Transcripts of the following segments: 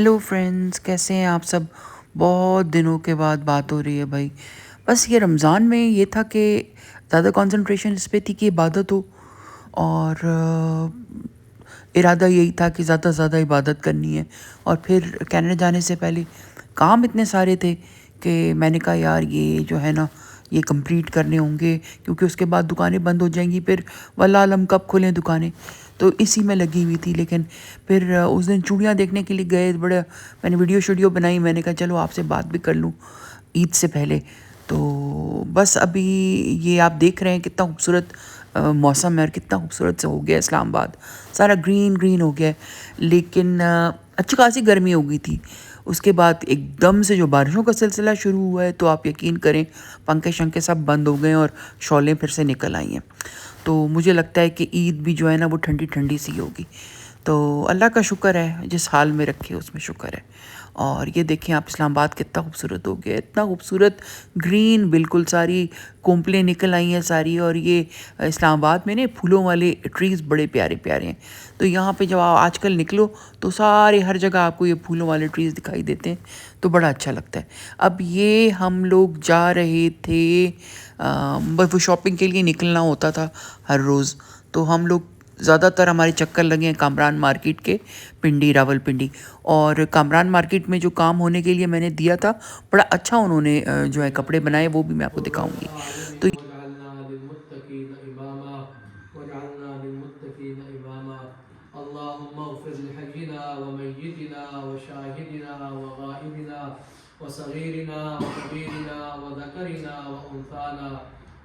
Hello friends, कैसे हैं आप सब। बहुत दिनों के बाद बात हो रही है भाई। बस ये रमज़ान में ये था कि ज़्यादा कंसंट्रेशन इस पे थी कि इबादत हो, और इरादा यही था कि ज़्यादा से ज़्यादा इबादत करनी है। और फिर कनाडा जाने से पहले काम इतने सारे थे कि मैंने कहा यार ये जो है ना ये कंप्लीट करने होंगे, क्योंकि उसके बाद दुकानें बंद हो जाएंगी, फिर वल्लाह आलम कब खुलें दुकानें। तो इसी में लगी हुई थी। लेकिन फिर उस दिन चूड़ियाँ देखने के लिए गए, बड़ा मैंने वीडियो बनाई। मैंने कहा चलो आपसे बात भी कर लूँ ईद से पहले। तो बस अभी ये आप देख रहे हैं कितना खूबसूरत मौसम है और कितना खूबसूरत से हो गया इस्लामाबाद, सारा ग्रीन ग्रीन हो गया है। लेकिन अच्छी खासी गर्मी हो गई थी। उसके बाद एकदम से जो बारिशों का सिलसिला शुरू हुआ है, तो आप यकीन करें पंखे शंखे सब बंद हो गए और शौलें फिर से निकल आई हैं। तो मुझे लगता है कि ईद भी जो है ना वो ठंडी ठंडी सी होगी। तो अल्लाह का शुक्र है, जिस हाल में रखे उसमें शुक्र है। और ये देखें आप, इस्लामाबाद कितना खूबसूरत हो गया, इतना खूबसूरत ग्रीन, बिल्कुल सारी कोंपलें निकल आई हैं सारी। और ये इस्लामाबाद में ना फूलों वाले ट्रीज़ बड़े प्यारे प्यारे हैं। तो यहाँ पे जब आप आजकल निकलो तो सारे हर जगह आपको ये फूलों वाले ट्रीज़ दिखाई देते हैं, तो बड़ा अच्छा लगता है। अब ये हम लोग जा रहे थे, बस वो शॉपिंग के लिए निकलना होता था हर रोज़। तो हम लोग ज़्यादातर हमारे चक्कर लगे हैं कामरान मार्केट के, पिंडी रावलपिंडी। और कामरान मार्केट में जो काम होने के लिए मैंने दिया था, बड़ा अच्छा उन्होंने जो है कपड़े बनाए, वो भी मैं आपको दिखाऊंगी। तो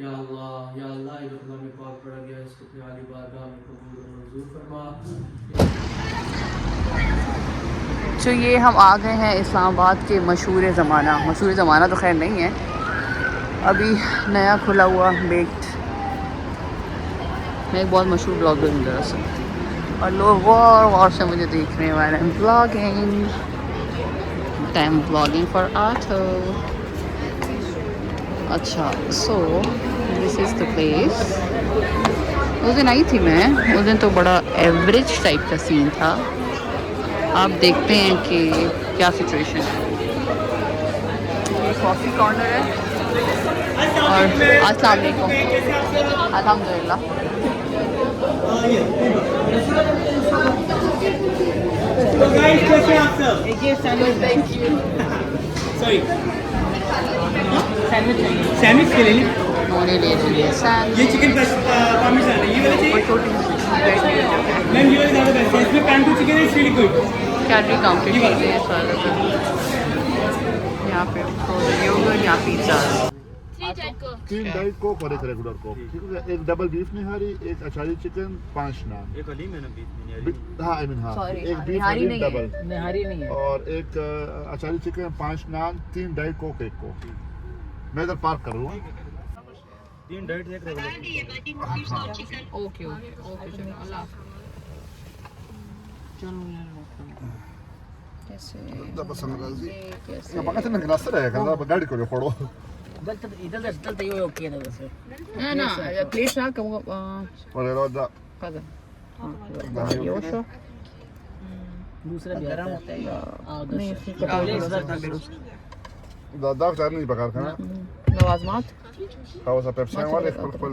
या अल्लाह ये जो कलाम पाक पढ़ा गया इसको अपनी आली बारगाह में कबूल और मंजूर फरमा। तो ये हम आ गए हैं इस्लामाबाद के मशहूर ज़माना तो खैर नहीं है, अभी नया खुला हुआ बेक्ड। मैं एक बहुत मशहूर ब्लॉगर हूँ दरअसल, और लोग गौर से मुझे देख रहे हैं while I am blogging for ortho. अच्छा, so this is the place. उस दिन आई थी मैं, उस दिन तो बड़ा एवरेज टाइप का सीन था। आप देखते हैं कि क्या सिचुएशन है। ये कॉफ़ी कॉर्नर है। और अस्सलाम वालेकुम, अल्हम्दुलिल्लाह। तो गाइस कैसे हैं आप सब? Thank you. सॉरी सैंडविच के लिए उन्होंने ले लिए ये चिकन पार्मेसान है, ये वाला चाहिए मैम, ये वाला ज़्यादा बेस्ट है, इसमें पैन टू चिकन है, it's really good. Calorie counted चीज़ें हैं सारा। यहाँ पे योगर्ट, यहाँ पिज़्ज़ा। 3 डाइट कोक और 1 रेगुलर कोक, ठीक है। 1 डबल बीफ निहारी, 1 अचारी चिकन, 5 नान। एक हलीम है ना बीफ निहारी। हाँ, आई मीन हाँ, Sorry, 1 बीफ निहारी हलीम नहीं डबल है, निहारी नहीं है। और 1 अचारी चिकन, 5 नान, 3 डाइट कोक, 1 कोक। मैं इधर पार्क कर रहा हूँ। 3 diet 1 regular. Okay okay okay, चलो अल्लाह कैसे बस हम ये कैसे ya pakati na ginasara ya kaza gari ko khoro इधर ये ओके है वैसे ना प्लेट ना कम wala roda kaza da दूसरा भी गरम होता है नहीं da चार नहीं पकार खाना लवाजमात खाओ सा पेप्सी वाले फुल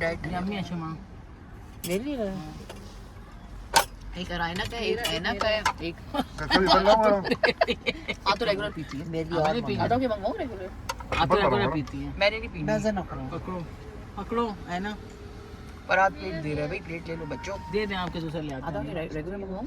डाइट यम्मी है शमा मेरी है एक अराइना का है, एक ऐना का है, एक कभी बनाओ आ तो रेगुलर पीती है। मेरी और आता के मंगाऊं रेगुलर? आप तो रेगुलर पीती है मैंने नहीं पीनी। नजर ना करो पकड़ो पकड़ो है ना पर आप प्लेट दे रहे हैं भाई, प्लेट ले लो बच्चों। दे दें आपके दूसरा ले आते आता के हैं रेगुलर मंगाऊं?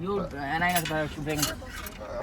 यू एनाइना का ड्रिंक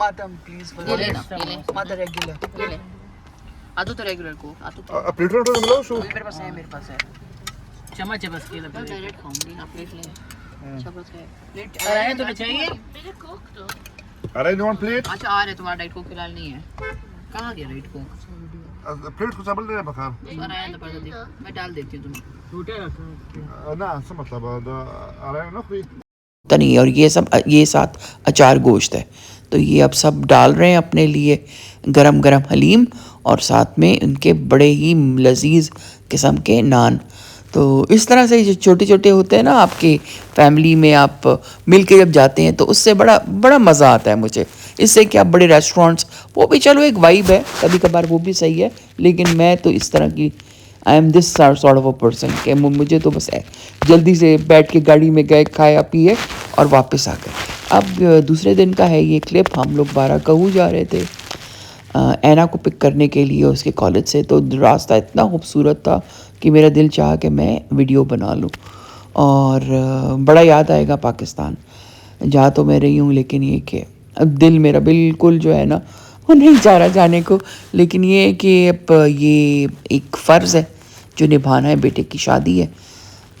मातम प्लीज ये लेना ये ले माता रेगुलर ये ले आता तो रेगुलर को आता तो प्लेट रो मतलब शो मेरे पास है, मेरे पास है। चम्मच है बस के लिए मैं डायरेक्ट खाऊंगी, आप प्लेट ले। अच्छा बस है प्लेट। अरे तो चाहिए अरे नो वन प्लेट अच्छा आ रहे, तुम्हारा डाइट को फिलहाल नहीं है। कहाँ गया रेट को? प्लेट को चावल दे बखार सर आया तो पता दे, मैं डाल देती हूँ तुम्हें। टूटे रखा ना शो मतलब आ रहा है ना कोई तो नहीं। और ये सब ये साथ अचार गोश्त है, तो ये अब सब डाल रहे हैं अपने लिए गरम गरम हलीम और साथ में उनके बड़े ही लजीज किस्म के नान। तो इस तरह से जो छोटे छोटे होते हैं ना आपके फैमिली में, आप मिल के जब जाते हैं तो उससे बड़ा बड़ा मज़ा आता है मुझे। इससे कि आप बड़े रेस्टोरेंट्स, वो भी चलो एक वाइब है, कभी कभार वो भी सही है, लेकिन मैं तो इस तरह की I am this sort of a person कि मुझे तो बस है जल्दी से बैठ के गाड़ी में गए, खाया पिए और वापस आ गए। अब दूसरे दिन का है ये क्लिप। हम लोग बाराकहू जा रहे थे ऐना को पिक करने के लिए उसके कॉलेज से। तो रास्ता इतना खूबसूरत था कि मेरा दिल चाहा कि मैं वीडियो बना लूँ, और बड़ा याद आएगा पाकिस्तान। जा तो मैं रही हूँ, लेकिन ये कि अब दिल मेरा बिल्कुल जो है ना वो नहीं चाह रहा जाने को। लेकिन ये है कि अब ये एक फ़र्ज़ है जो निभाना है, बेटे की शादी है।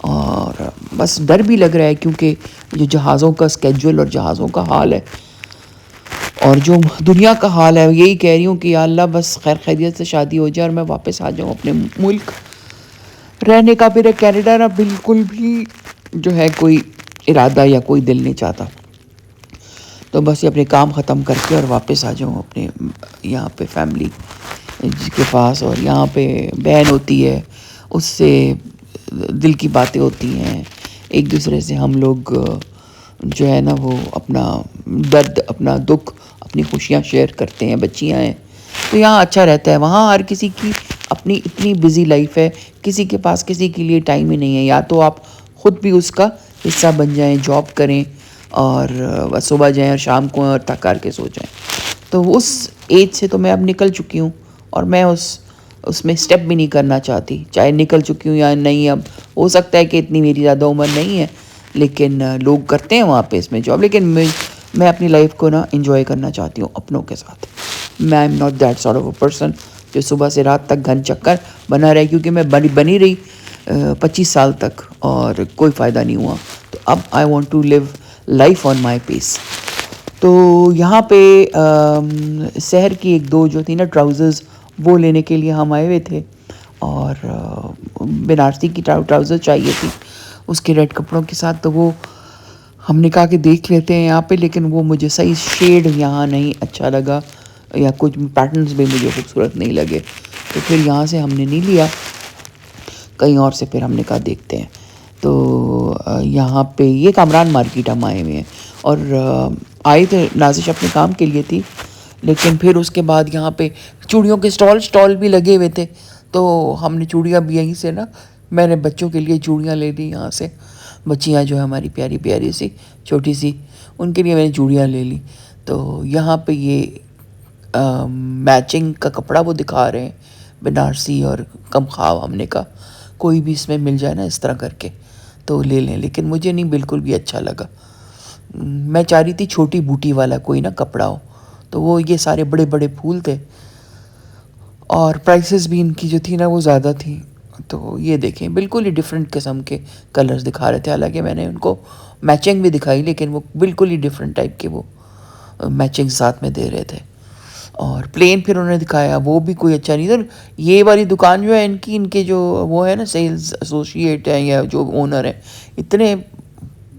और बस डर भी लग रहा है क्योंकि जो जहाज़ों का स्केड्यूल और जहाज़ों का हाल है और जो दुनिया का हाल है, यही कह रही हूँ कि या अल्लाह बस खैर खैरियत से शादी हो जाए और मैं वापस आ जाऊँ अपने मुल्क। रहने का मेरा कनाडा ना बिल्कुल भी जो है कोई इरादा या कोई दिल नहीं चाहता। तो बस ये अपने काम ख़त्म करके और वापस आ जाऊँ अपने यहाँ पे फैमिली के पास। और यहाँ पे बहन होती है, उससे दिल की बातें होती हैं, एक दूसरे से हम लोग जो है ना वो अपना दर्द, अपना दुख, अपनी खुशियाँ शेयर करते हैं। बच्चियाँ हैं तो यहाँ अच्छा रहता है। वहाँ हर किसी की अपनी इतनी बिज़ी लाइफ है, किसी के पास किसी के लिए टाइम ही नहीं है। या तो आप ख़ुद भी उसका हिस्सा बन जाएं, जॉब करें और सुबह जाएं और शाम को और थक कर के सो जाएं। तो उस एज से तो मैं अब निकल चुकी हूँ और मैं उसमें स्टेप भी नहीं करना चाहती, चाहे निकल चुकी हूँ या नहीं। अब हो सकता है कि इतनी मेरी ज़्यादा उम्र नहीं है, लेकिन लोग करते हैं वहाँ पे इसमें जॉब। लेकिन मैं अपनी लाइफ को ना एंजॉय करना चाहती हूँ अपनों के साथ। मैं I am not that sort of a person जो सुबह से रात तक घन चक्कर बना रहे, क्योंकि मैं बनी रही 25 साल तक और कोई फ़ायदा नहीं हुआ। तो अब I want to live life on my pace. तो यहाँ पे शहर की एक दो जो थी ना ट्राउज़र्स, वो लेने के लिए हम आए हुए थे। और बनारसी की ट्राउज़र चाहिए थी उसके रेड कपड़ों के साथ। तो वो हमने कहा कि देख लेते हैं यहाँ पे, लेकिन वो मुझे सही शेड यहाँ नहीं अच्छा लगा, या कुछ पैटर्न्स भी मुझे खूबसूरत नहीं लगे। तो फिर यहाँ से हमने नहीं लिया, कहीं और से फिर हमने कहा देखते हैं। तो यहाँ पे ये कामरान मार्केट हम आए हुए हैं। और आए थे नाजिश अपने काम के लिए थी, लेकिन फिर उसके बाद यहाँ पे चूड़ियों के स्टॉल भी लगे हुए थे। तो हमने चूड़ियाँ भी यहीं से ना, मैंने बच्चों के लिए चूड़ियाँ ले ली यहाँ से। बच्चियाँ जो है हमारी प्यारी प्यारी सी छोटी सी, उनके लिए मैंने चूड़ियाँ ले ली। तो यहाँ पे ये मैचिंग का कपड़ा वो दिखा रहे हैं, बनारसी और कम ख्वाब। हमने कहा कोई भी इसमें मिल जाए ना इस तरह करके तो ले लें, लेकिन मुझे नहीं बिल्कुल भी अच्छा लगा। मैं चाह रही थी छोटी बूटी वाला कोई ना कपड़ा हो। तो वो ये सारे बड़े बड़े फूल थे और प्राइसेस भी इनकी जो थी ना वो ज़्यादा थी। तो ये देखें बिल्कुल ही डिफरेंट किस्म के कलर्स दिखा रहे थे। हालांकि मैंने उनको मैचिंग भी दिखाई, लेकिन वो बिल्कुल ही डिफरेंट टाइप के वो मैचिंग साथ में दे रहे थे। और प्लेन फिर उन्होंने दिखाया, वो भी कोई अच्छा नहीं था। ये वाली दुकान जो है इनके जो वो है ना सेल्स एसोसिएट हैं या जो ओनर हैं, इतने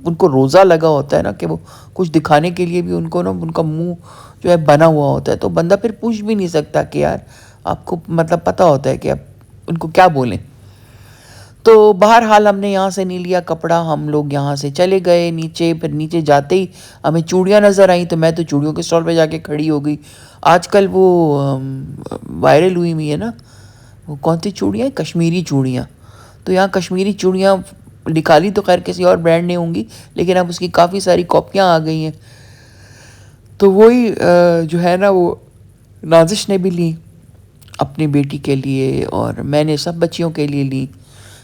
उनको रोज़ा लगा होता है ना कि वो कुछ दिखाने के लिए भी उनको ना उनका मुंह जो है बना हुआ होता है। तो बंदा फिर पूछ भी नहीं सकता कि यार आपको मतलब पता होता है कि आप उनको क्या बोलें। तो बहरहाल हमने यहाँ से नहीं लिया कपड़ा, हम लोग यहाँ से चले गए नीचे। फिर नीचे जाते ही हमें चूड़ियाँ नज़र आई, तो मैं तो चूड़ियों के स्टॉल पे जाके खड़ी हो गई। आजकल वो वायरल हुई है ना, वो कौन सी चूड़ियाँ, कश्मीरी चूड़ियाँ। तो यहाँ कश्मीरी चूड़ियाँ निकाली तो खैर किसी और ब्रांड ने होंगी, लेकिन अब उसकी काफ़ी सारी कॉपियाँ आ गई हैं। तो वही जो है ना वो नाजिश ने भी ली अपनी बेटी के लिए और मैंने सब बच्चियों के लिए ली।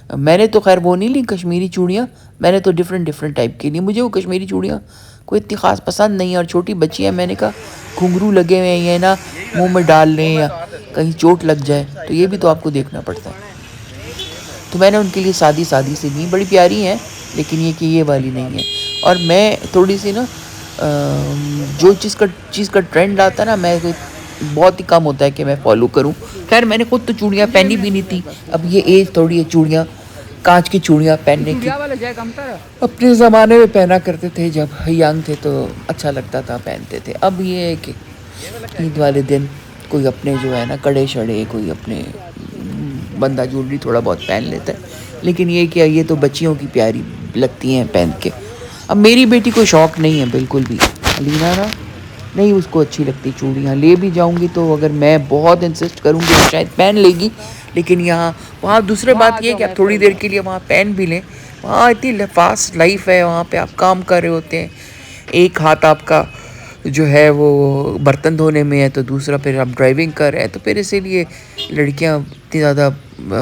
मैंने तो खैर वो नहीं ली कश्मीरी चूड़ियाँ, मैंने तो डिफरेंट टाइप की ली। मुझे वो कश्मीरी चूड़ियाँ कोई इतनी ख़ास पसंद नहीं है। और छोटी बच्ची है, मैंने कहा घुंघरू लगे हुए हैं ये ना मुंह में डाल लें या कहीं चोट लग जाए, तो ये भी तो आपको देखना पड़ता है। तो मैंने उनके लिए सादी सी ली, बड़ी प्यारी हैं, लेकिन ये कि ये वाली नहीं है। और मैं थोड़ी सी ना जो चीज़ का ट्रेंड आता है ना, मैं बहुत ही कम होता है कि मैं फॉलो करूं। खैर मैंने खुद तो चूड़ियाँ पहनी भी नहीं थी, अब ये एज थोड़ी है चूड़ियाँ, कांच की चूड़ियाँ पहनने की। अपने ज़माने में पहना करते थे जब यंग थे तो अच्छा लगता था, पहनते थे। अब ये है कि ईद वाले दिन कोई अपने जो है ना कड़े शड़े, कोई अपने बंदा ज्वेलरी थोड़ा बहुत पहन लेता है, लेकिन ये क्या, ये तो बच्चियों की प्यारी लगती हैं पहन के। अब मेरी बेटी को शौक़ नहीं है बिल्कुल भी, अलीना ना नहीं उसको अच्छी लगती चूड़ियाँ। ले भी जाऊँगी तो अगर मैं बहुत इंसिस्ट करूँगी तो शायद पहन लेगी, लेकिन यहाँ वहाँ दूसरी बात ये है कि आप थोड़ी देर के लिए वहाँ पहन भी लें, वहाँ इतनी फास्ट लाइफ है, वहाँ पे आप काम कर रहे होते हैं, एक हाथ आपका जो है वो बर्तन धोने में है तो दूसरा फिर आप ड्राइविंग कर रहे हैं, तो फिर इसीलिए लड़कियाँ इतनी ज़्यादा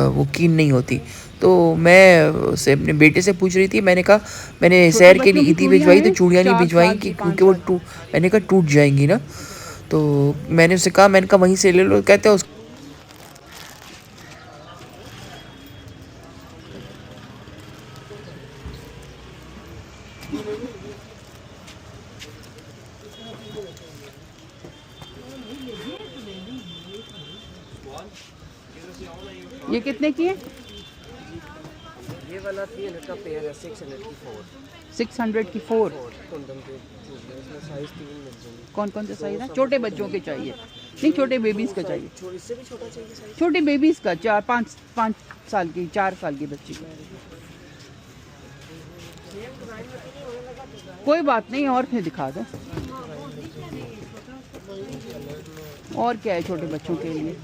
वो कीन नहीं होती। तो मैं उससे अपने बेटे से पूछ रही थी, मैंने कहा मैंने सैर के लिए ईदी भिजवाई तो चूड़ियाँ नहीं भिजवाई क्योंकि वो मैंने कहा टूट जाएंगी ना, तो मैंने उससे कहा, मैंने कहा वहीं से ले लो, कहते हैं उस ये कितने की है? ये वाला 300 का पेयर है, 600 की 4। 600 की 4। कुंदन के इसमें साइज 3 मिल जाएंगे। कौन कौन से साइज है? छोटे बच्चों के चाहिए, नहीं छोटे बेबीज़ का चाहिए। इससे भी छोटा चाहिए साइज? छोटे बेबीज़ का 4-5 साल की, 4 साल की बच्ची का। कोई बात नहीं, और फिर दिखा दो। और क्या है छोटे बच्चों के लिए?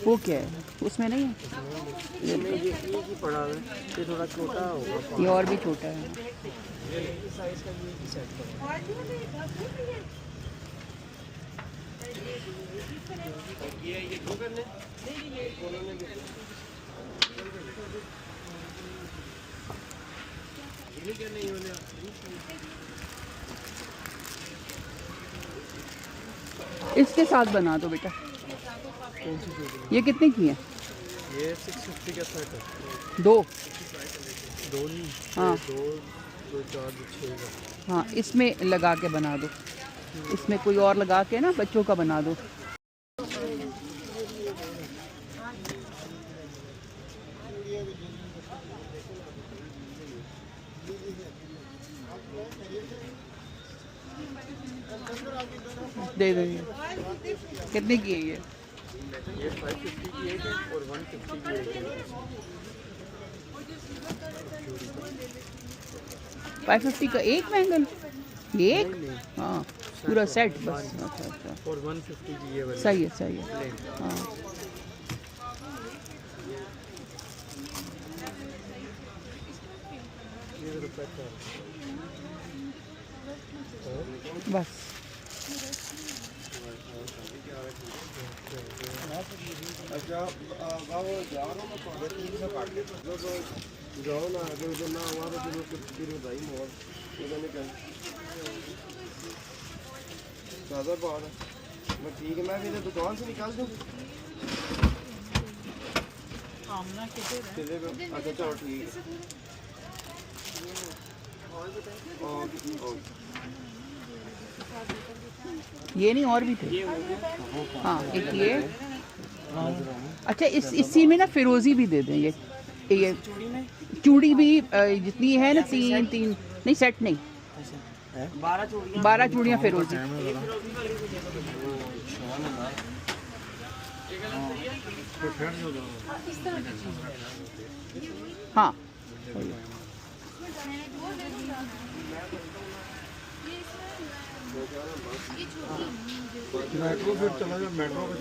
वो क्या है उसमें नहीं है? ये एक ही पड़ा है, ये थोड़ा छोटा होगा। ये और भी छोटा है। साइज का ये सेट करो। ये दो करने इसके साथ बना दो बेटा। ये कितने की है? ये 650 का सेट है। दो नहीं, हाँ दो 4 6 का। हाँ, इसमें लगा के बना दो, इसमें कोई और लगा के ना बच्चों का बना दो। दे दो। ये कितने की है? ये 550 की एक है और 150 की एक है। 550 का एक बैंगल? एक? हाँ, पूरा सेट बस। अच्छा। और 150 की ये वाली। सही है। हाँ बस। अच्छा जाओ ना आगे उधर ना हमारा फिर भाई मोर उधर निकल ज़्यादा बात है। मैं ठीक है, मैं फिर दुकान से निकाल दूँ। अच्छा चलो ठीक है। ये नहीं और भी थे? हाँ, एक ये। अच्छा, इसी में ना फिरोजी भी दे दें। ये चूड़ी भी जितनी है ना, तीन नहीं, सेट नहीं, 12 चूड़ियाँ फिरोजी। हाँ मेट्रो पे चला जा, मेट्रो पे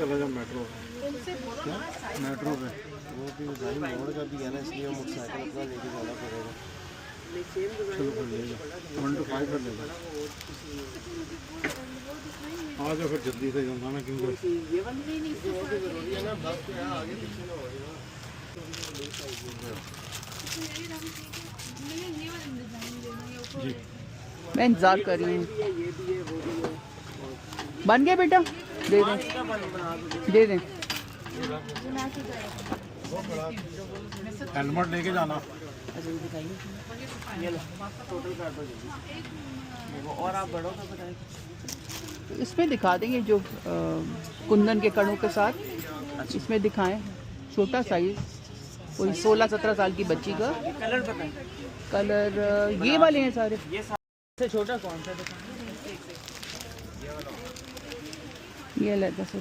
मेट्रो पे वो भी भाई मोड़ का भी है ना, इसलिए मोटरसाइकिल अपना लेके जाना पड़ेगा। चलो कर लेगा 1 to 5 कर लेगा। आ जाओ फिर जल्दी से जाना ना, क्योंकि ये वाली नहीं जरूरी है ना, बस के आगे पीछे ना हो जाए। जी मैं इंतजार कर रही हूँ। ये भी है, वो भी है। बन गया बेटा? दे दें। हेलमेट लेके जाना। ये लो टोटल कर दो जल्दी। और आप बढ़ो तो बताएं। इसमें दिखा देंगे जो कुंदन के कणों के साथ, इसमें दिखाएं। छोटा साइज, कोई 16-17 साल की बच्ची का। कलर पता है? कलर ये वाले हैं सारे। ये सबसे छोटा कौन सा दिखाना? ये अलग से,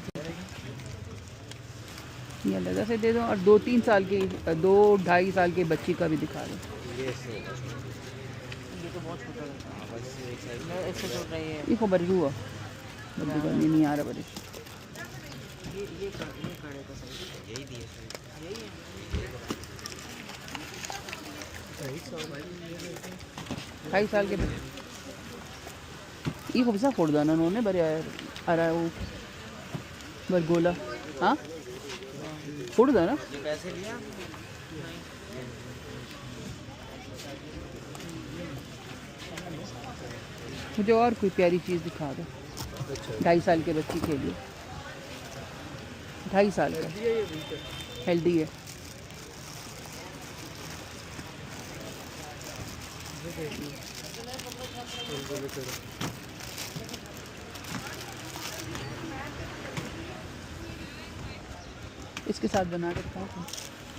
ये अलग से दे दो। और 2-3 साल की, 2-2.5 साल की बच्ची का भी दिखा दो। ये तो बहुत छोटा है। बस एक साइज में इससे छोटा ही है। ये को बड़ी हुआ बड़ी गर्मी नहीं आ रहा बड़ी। ये कड़े का साइज यही दिए साइज यही है। 2.5 साल के बच्चे ये खूब सा फोड़ दाना उन्होंने बड़े आरा वो बरगोला। हाँ फोड़ दाना। ये कैसे लिया? मुझे और कोई प्यारी चीज़ दिखा दो। 2.5 साल के बच्ची के लिए। 2.5 साल का हेल्दी है। इसके साथ बना के दिखाओ।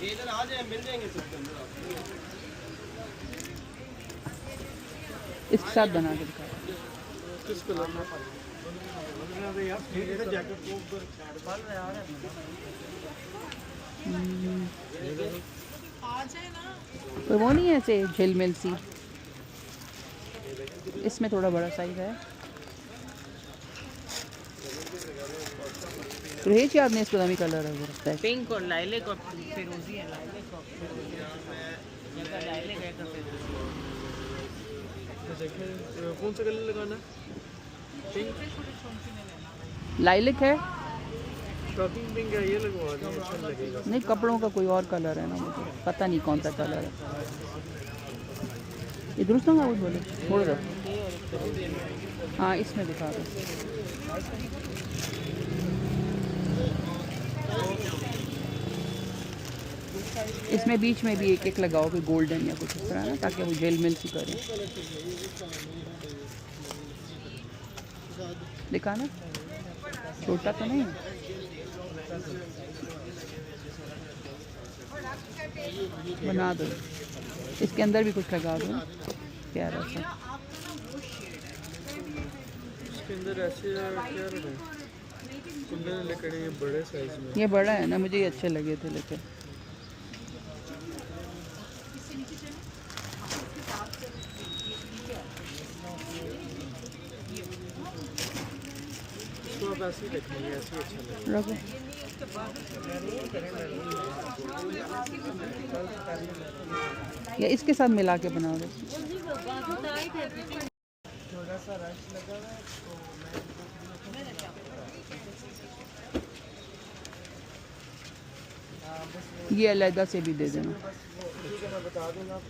इधर आ जाए, मिल जाएंगे सब अंदर। इसके साथ बना के दिखाओ। किस कलर में? यार जैकेट को ऊपर बाल में आ रहा है। तो वो नहीं है ऐसे झिलमिल सी। इसमें थोड़ा बड़ा साइज है। रहेज याद नहीं, इसको दामी कलर है वो रखता है। पिंक और लाइलेक और फिरोजी है। लाइलेक और फिरोजी है। लाइलेक है तो फिरोजी। देखिए कौन सा कलर लगाना है? पिंक लाइलिक है। शॉकिंग पिंक है, ये लगवा दें, अच्छा लगेगा। नहीं, कपड़ों का कोई और कलर है ना, मुझे पता नहीं कौन सा कलर है। ये दुरुस्त होगा वो बोले छोड़ दो। हाँ इसमें दिखा दो। इसमें बीच में भी एक लगाओ कि गोल्डन या कुछ इस तरह ना, ताकि वो जेल मिल सी करे। दिखाना छोटा तो नहीं है। बना दो। इसके अंदर भी कुछ लगा दो प्यारा सा। इसके अंदर ऐसे क्या लगाएं? कुंदन लेकर ये बड़े साइज में। ये बड़ा है ना, मुझे ये अच्छे लगे थे लेकिन। इसको आप ऐसे ही रखेंगे, ऐसे ही अच्छा लगेगा। रखो। या इसके साथ मिला के बना दो। थोड़ा सा रश लगा हुआ है तो ये अलहदा से भी दे देना। ठीक है, मैं बता दूंगा।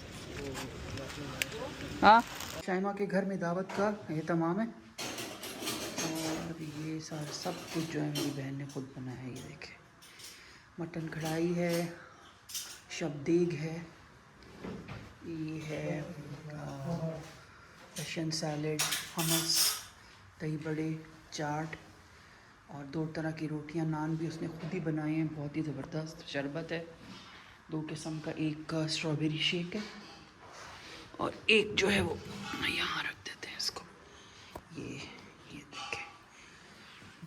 हाँ शाइमा के घर में दावत का एहतमाम है और ये सारा सब कुछ जो है मेरी बहन ने खुद बनाया है। ये देखें, मटन कढ़ाई है, शबदेग है, ये है रशियन सैलड, हमस, दही बड़े, चाट और 2 तरह की रोटियां, नान भी उसने खुद ही बनाए हैं। बहुत ही ज़बरदस्त शरबत है 2 किस्म का, एक स्ट्रॉबेरी शेक है और एक जो है वो यहाँ रख देते हैं इसको। ये देखें,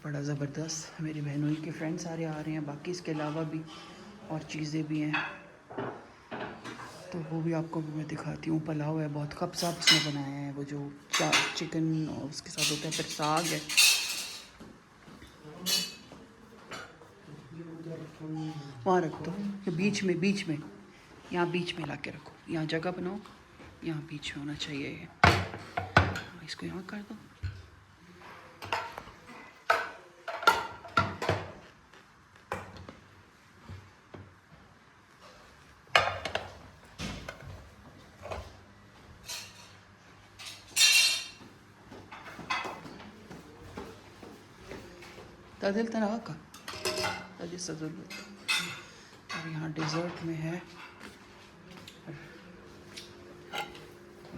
बड़ा ज़बरदस्त। मेरी बहनोई के फ्रेंड सारे आ रहे हैं, बाकी इसके अलावा भी और चीज़ें भी हैं, तो वो भी आपको मैं दिखाती हूँ। पुलाव है, बहुत कब्ज़ाब इसने बनाया है, वो जो चिकन और उसके साथ होता है। फिर साग है, वहाँ रख दो। बीच में यहाँ बीच में ला के रखो। यहाँ जगह बनाओ, यहाँ बीच में होना चाहिए ये। इसको यहाँ कर दो। तादिल तना का तादिल सज़ुल्लत। और यहाँ डेज़र्ट में है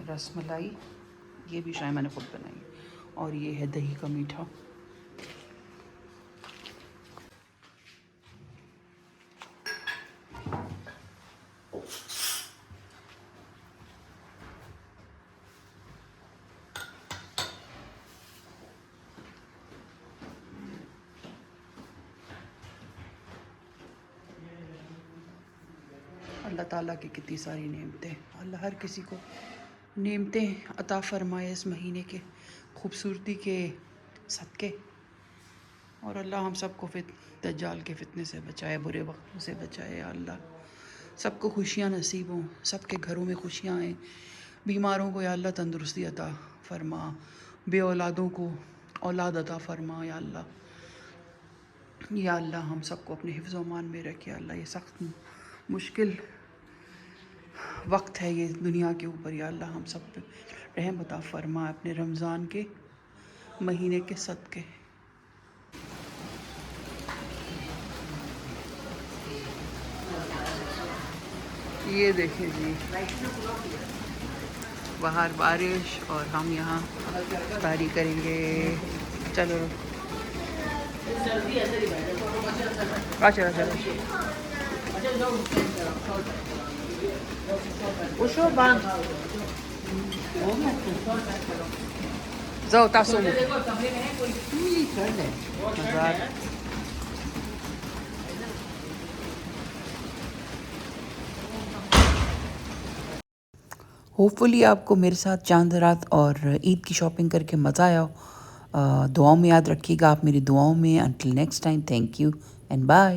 रसमलाई, ये भी शायद मैंने खुद बनाई। और ये है दही का मीठा। अल्लाह ताला की कितनी सारी नेमतें, अल्लाह हर किसी को नेमतें अता फरमाए इस महीने के खूबसूरती के सदक़े, और अल्लाह हम सबको दज्जाल के फितने से बचाए, बुरे वक्तों से बचाए। अल्लाह सबको खुशियाँ नसीब हों, सबके घरों में खुशियाँ आएँ, बीमारों को या अल्लाह तंदुरुस्ती अता फरमा, बे औलादों को औलाद अता फरमा या अल्लाह। या अल्लाह हम सबको अपने हिफ्ज़ अमान में रखे अल्लाह। ये सख्त मुश्किल वक्त है ये दुनिया के ऊपर, या अल्लाह हम सब पे रहम अता फरमा अपने रमज़ान के महीने के सदक़े। ये देखें जी, बाहर बारिश और हम यहाँ इफ्तारी करेंगे। चलो अच्छा अच्छा Ușor bani. Zău, tasul. Hopefully आपको मेरे साथ चांद रात और ईद की शॉपिंग करके मज़ा आया हो। दुआओं में याद रखिएगा आप मेरी दुआओं में। Until next time, thank you and bye.